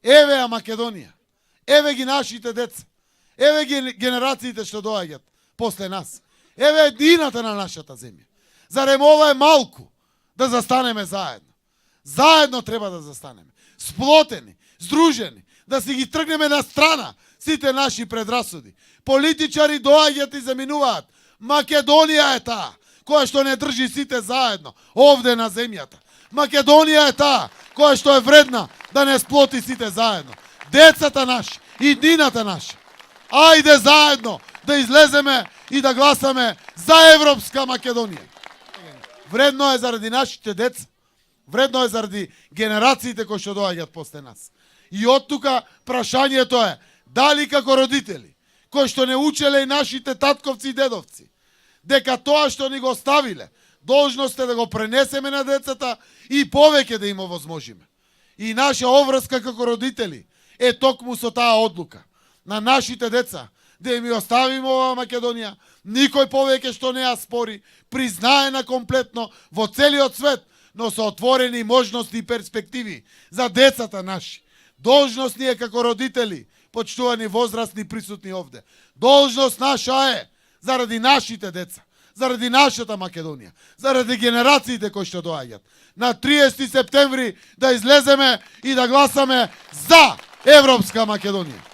Еве ја Македонија. Еве ги нашите деца. Еве ги генерациите што доаѓат после нас. Еве едината на нашата земја. Зарем ова е малку да застанеме заедно? Заедно треба да застанеме. Сплотени, здружени, да си ги тргнеме на страна сите наши предрасуди. Политичари доаѓат и заминуваат. Македонија е таа која што не држи сите заедно овде на земјата. Македонија е таа која што е вредна да не сплоти сите заедно. Децата наши, иднината наша. Ајде заедно да излеземе и да гласаме за Европска Македонија. Вредно е заради нашите деца. Вредно е заради генерациите кои што доаѓат после нас. И од тука прашањето е дали како родители кои што не учеле и нашите татковци и дедовци дека тоа што ни го оставиле должност е да го пренесеме на децата и повеќе да им овозможиме. И наша обврска како родители е токму со таа одлука на нашите деца да им оставиме ова Македонија, никој повеќе што не ја спори, признаена комплетно во целиот свет, но со отворени можности и перспективи за децата наши. Должност ни е како родители, почитувани возрастни присутни овде. Должност наша е заради нашите деца, заради нашата Македонија, заради генерациите кои што доаѓат. На 30 септември да излеземе и да гласаме за Европска Македонија.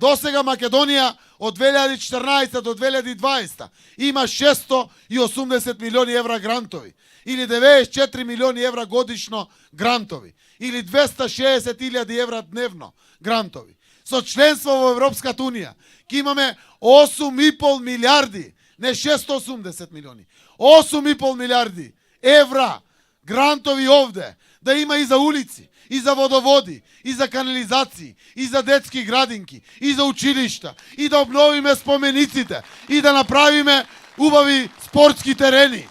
Досега Македонија од 2014 до 2020 има 680 милиони евра грантови, или 94 милиони евра годишно грантови, или 260.000 евра дневно грантови. Со членство во Европската Унија ќе имаме 8,5 милиарди, не 680 милиони, 8,5 милиарди евра грантови овде, да има и за улици, и за водоводи, и за канализации, и за детски градинки, и за училишта, и да обновиме спомениците, и да направиме убави спортски терени.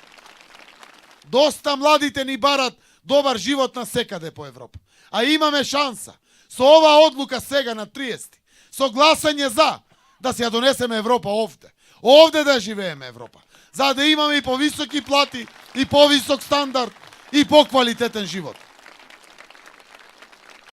Доста младите ни барат добар живот на секаде по Европа. А имаме шанса со оваа одлука сега на 30, со гласање за, да се ја донесеме Европа овде. Овде да живееме Европа. За да имаме и повисоки плати, и повисок стандард, и поквалитетен живот.